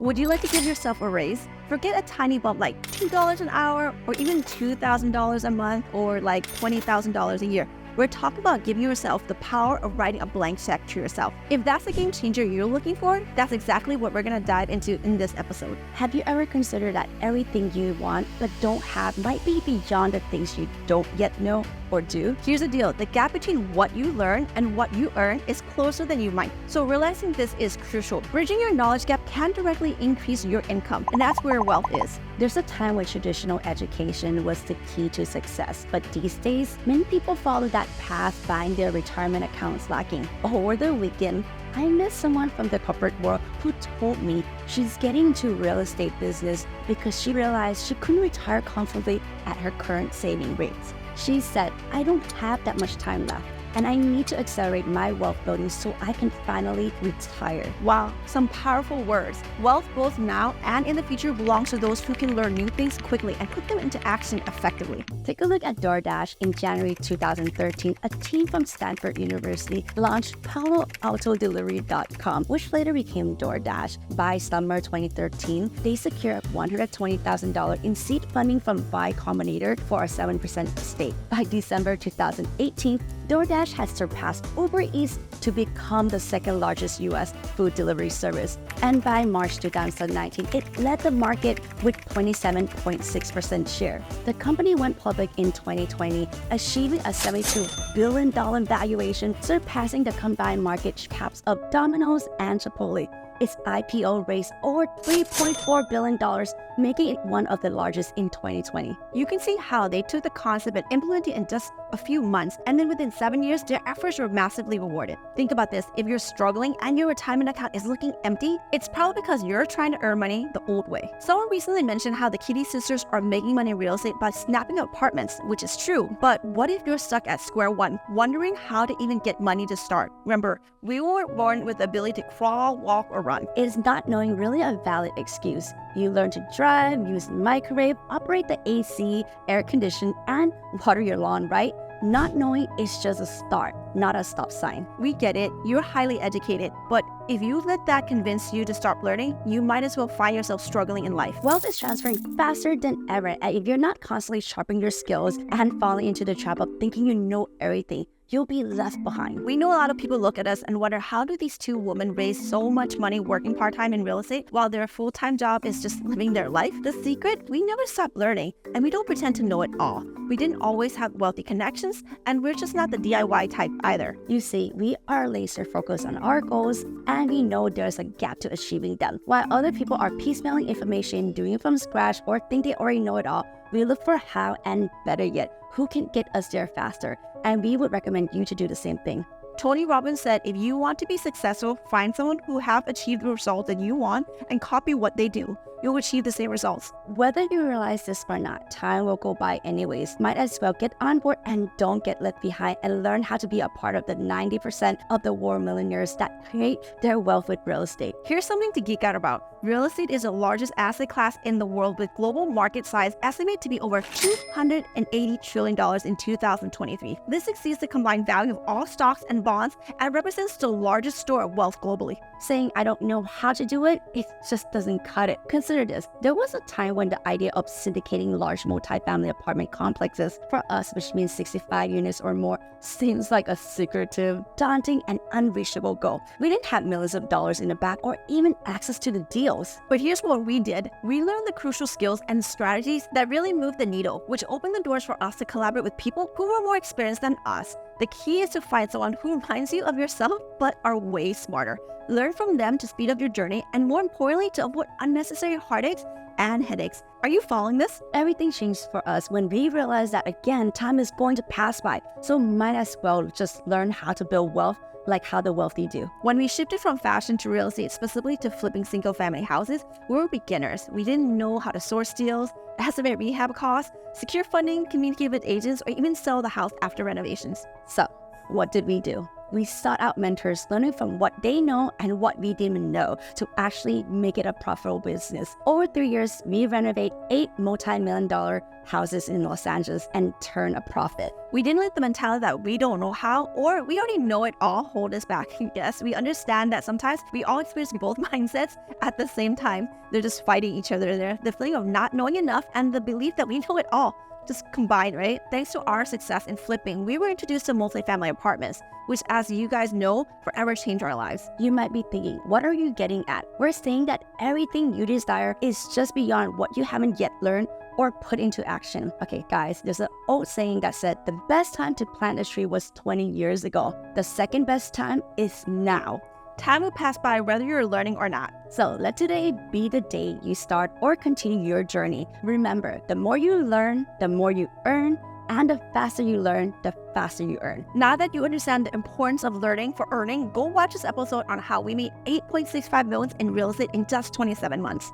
Would you like to give yourself a raise? Forget a tiny bump like $2 an hour or even $2,000 a month or like $20,000 a year. We're talking about giving yourself the power of writing a blank check to yourself. If that's the game changer you're looking for, that's exactly what we're going to dive into in this episode. Have you ever considered that everything you want but don't have might be beyond the things you don't yet know or do? Here's the deal. The gap between what you learn and what you earn is closer than you might. So realizing this is crucial. Bridging your knowledge gap can directly increase your income, and that's where wealth is. There's a time when traditional education was the key to success, but these days, many people follow that path, find their retirement accounts lacking. Over the weekend, I met someone from the corporate world who told me she's getting into real estate business because she realized she couldn't retire comfortably at her current saving rates. She said, "I don't have that much time left, and I need to accelerate my wealth building so I can finally retire." Wow, some powerful words. Wealth both now and in the future belongs to those who can learn new things quickly and put them into action effectively. Take a look at DoorDash. In January 2013, a team from Stanford University launched PaloAutoDelivery.com, which later became DoorDash. By summer 2013, they secured $120,000 in seed funding from Y Combinator for a 7% stake. By December 2018, DoorDash has surpassed Uber Eats to become the second largest U.S. food delivery service. And by March 2019, it led the market with 27.6% share. The company went public in 2020, achieving a $72 billion valuation, surpassing the combined market caps of Domino's and Chipotle. Its IPO raised over $3.4 billion, making it one of the largest in 2020. You can see how they took the concept and implemented it in just a few months, and then within 7 years, their efforts were massively rewarded. Think about this. If you're struggling and your retirement account is looking empty, it's probably because you're trying to earn money the old way. Someone recently mentioned how the Kitti Sisters are making money in real estate by snapping up apartments, which is true. But what if you're stuck at square one, wondering how to even get money to start? Remember, we weren't born with the ability to crawl, walk, or run. Is not knowing really a valid excuse? You learn to drive, use the microwave, operate the AC, air condition, and water your lawn, right? Not knowing is just a start, not a stop sign. We get it. You're highly educated, but if you let that convince you to stop learning, you might as well find yourself struggling in life. Wealth is transferring faster than ever, and if you're not constantly sharpening your skills and falling into the trap of thinking you know everything, you'll be left behind. We know a lot of people look at us and wonder, how do these two women raise so much money working part-time in real estate while their full-time job is just living their life? The secret? We never stop learning, and we don't pretend to know it all. We didn't always have wealthy connections, and we're just not the DIY type either. You see, we are laser focused on our goals, and we know there's a gap to achieving them. While other people are piecemealing information, doing it from scratch, or think they already know it all, we look for how, and better yet, who can get us there faster. And we would recommend you to do the same thing. Tony Robbins said, if you want to be successful, find someone who have achieved the result that you want and copy what they do. You'll achieve the same results. Whether you realize this or not, time will go by anyways. Might as well get on board and don't get left behind, and learn how to be a part of the 90% of the world millionaires that create their wealth with real estate. Here's something to geek out about. Real estate is the largest asset class in the world, with global market size estimated to be over $280 trillion in 2023. This exceeds the combined value of all stocks and bonds and represents the largest store of wealth globally. Saying I don't know how to do it, it just doesn't cut it. Consider this. There was a time when the idea of syndicating large multifamily apartment complexes for us, which means 65 units or more, seems like a secretive, daunting, and unreachable goal. We didn't have millions of dollars in the bank or even access to the deals. But here's what we did. We learned the crucial skills and strategies that really moved the needle, which opened the doors for us to collaborate with people who were more experienced than us. The key is to find someone who reminds you of yourself but are way smarter. Learn from them to speed up your journey, and more importantly, to avoid unnecessary heartaches and headaches. Are you following this? Everything changed for us when we realized that, again, time is going to pass by, so might as well just learn how to build wealth like how the wealthy do. When we shifted from fashion to real estate, specifically to flipping single-family houses, we were beginners. We didn't know how to source deals, estimate rehab costs, secure funding, communicate with agents, or even sell the house after renovations. So, what did we do? We sought out mentors, learning from what they know and what we didn't know to actually make it a profitable business. Over 3 years, we renovate 8 multi-million-dollar houses in Los Angeles and turn a profit. We didn't let the mentality that we don't know how or we already know it all hold us back. Yes, we understand that sometimes we all experience both mindsets at the same time. They're just fighting each other there. The feeling of not knowing enough and the belief that we know it all just combined, right? Thanks to our success in flipping, we were introduced to multifamily apartments, which, as you guys know, forever changed our lives. You might be thinking, what are you getting at? We're saying that everything you desire is just beyond what you haven't yet learned or put into action. Okay, guys, there's an old saying that said the best time to plant a tree was 20 years ago. The second best time is now. Time will pass by whether you're learning or not. So let today be the day you start or continue your journey. Remember, the more you learn, the more you earn, and the faster you learn, the faster you earn. Now that you understand the importance of learning for earning, go watch this episode on how we made $8.65 million in real estate in just 27 months.